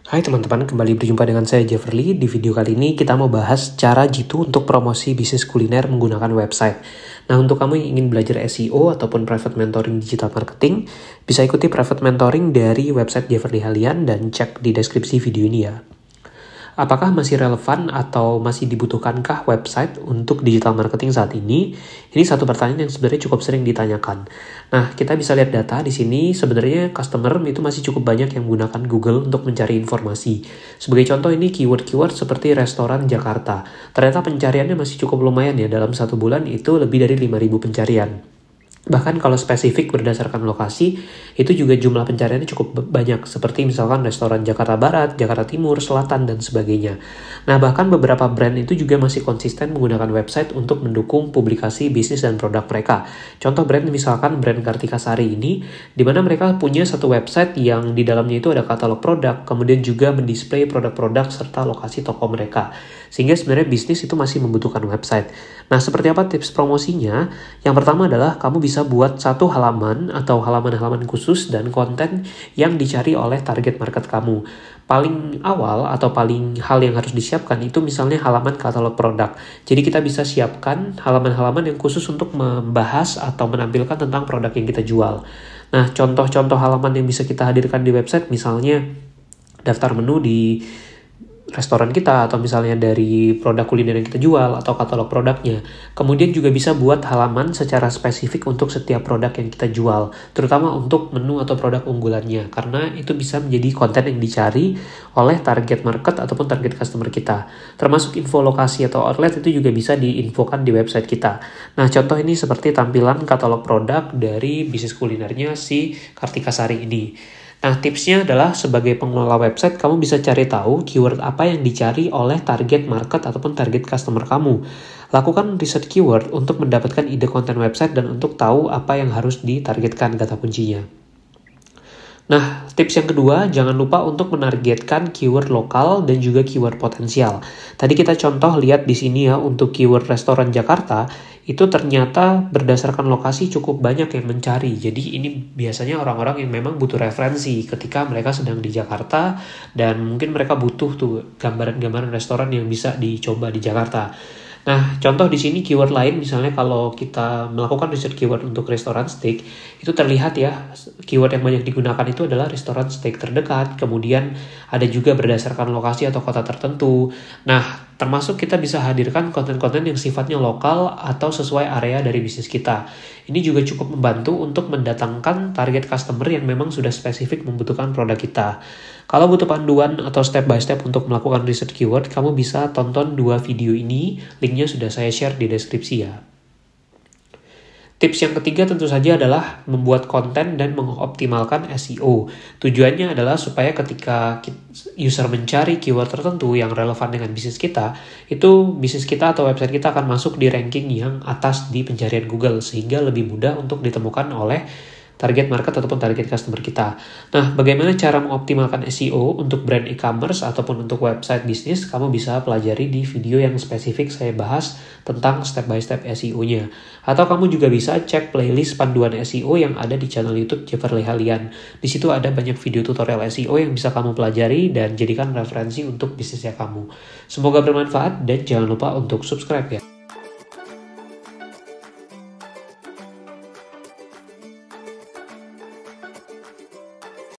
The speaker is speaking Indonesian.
Hai teman-teman, kembali berjumpa dengan saya Jefferly. Di video kali ini kita mau bahas cara jitu untuk promosi bisnis kuliner menggunakan website. Nah, untuk kamu yang ingin belajar SEO ataupun private mentoring digital marketing, bisa ikuti private mentoring dari website Jefferly Halian dan cek di deskripsi video ini ya. Apakah masih relevan atau masih dibutuhkankah website untuk digital marketing saat ini? Ini satu pertanyaan yang sebenarnya cukup sering ditanyakan. Nah, kita bisa lihat data di sini, sebenarnya customer itu masih cukup banyak yang menggunakan Google untuk mencari informasi. Sebagai contoh ini keyword-keyword seperti restoran Jakarta. Ternyata pencariannya masih cukup lumayan ya, dalam satu bulan itu lebih dari 5.000 pencarian. Bahkan kalau spesifik berdasarkan lokasi, itu juga jumlah pencariannya cukup banyak, seperti misalkan restoran Jakarta Barat, Jakarta Timur, Selatan, dan sebagainya. Nah, bahkan beberapa brand itu juga masih konsisten menggunakan website untuk mendukung publikasi bisnis dan produk mereka. Contoh brand misalkan brand Kartika Sari ini, di mana mereka punya satu website yang di dalamnya itu ada katalog produk, kemudian juga mendisplay produk-produk serta lokasi toko mereka. Sehingga sebenarnya bisnis itu masih membutuhkan website. Nah, seperti apa tips promosinya? Yang pertama adalah kamu bisa buat satu halaman atau halaman-halaman khusus dan konten yang dicari oleh target market kamu. Paling awal atau paling hal yang harus disiapkan itu misalnya halaman katalog produk. Jadi kita bisa siapkan halaman-halaman yang khusus untuk membahas atau menampilkan tentang produk yang kita jual. Nah, contoh-contoh halaman yang bisa kita hadirkan di website misalnya daftar menu di restoran kita, atau misalnya dari produk kuliner yang kita jual atau katalog produknya. Kemudian juga bisa buat halaman secara spesifik untuk setiap produk yang kita jual, terutama untuk menu atau produk unggulannya, karena itu bisa menjadi konten yang dicari oleh target market ataupun target customer kita. Termasuk info lokasi atau outlet itu juga bisa diinfokan di website kita. Nah, contoh ini seperti tampilan katalog produk dari bisnis kulinernya si Kartika Sari ini. Nah, tipsnya adalah sebagai pengelola website, kamu bisa cari tahu keyword apa yang dicari oleh target market ataupun target customer kamu. Lakukan riset keyword untuk mendapatkan ide konten website dan untuk tahu apa yang harus ditargetkan kata kuncinya. Nah, tips yang kedua, jangan lupa untuk menargetkan keyword lokal dan juga keyword potensial. Tadi kita contoh lihat di sini ya, untuk keyword restoran Jakarta, itu ternyata berdasarkan lokasi cukup banyak yang mencari. Jadi ini biasanya orang-orang yang memang butuh referensi ketika mereka sedang di Jakarta dan mungkin mereka butuh tuh gambaran-gambaran restoran yang bisa dicoba di Jakarta. Nah, contoh di sini keyword lain, misalnya kalau kita melakukan riset keyword untuk restoran steak, itu terlihat ya, keyword yang banyak digunakan itu adalah restoran steak terdekat, kemudian ada juga berdasarkan lokasi atau kota tertentu. Nah, termasuk kita bisa hadirkan konten-konten yang sifatnya lokal atau sesuai area dari bisnis kita. Ini juga cukup membantu untuk mendatangkan target customer yang memang sudah spesifik membutuhkan produk kita. Kalau butuh panduan atau step by step untuk melakukan riset keyword, kamu bisa tonton 2 video ini, linknya sudah saya share di deskripsi ya. Tips yang ketiga tentu saja adalah membuat konten dan mengoptimalkan SEO. Tujuannya adalah supaya ketika user mencari keyword tertentu yang relevan dengan bisnis kita, itu bisnis kita atau website kita akan masuk di ranking yang atas di pencarian Google, sehingga lebih mudah untuk ditemukan oleh target market ataupun target customer kita. Nah, bagaimana cara mengoptimalkan SEO untuk brand e-commerce ataupun untuk website bisnis, kamu bisa pelajari di video yang spesifik saya bahas tentang step by step SEO-nya. Atau kamu juga bisa cek playlist panduan SEO yang ada di channel YouTube Jefferly Halian. Di situ ada banyak video tutorial SEO yang bisa kamu pelajari dan jadikan referensi untuk bisnisnya kamu. Semoga bermanfaat dan jangan lupa untuk subscribe ya.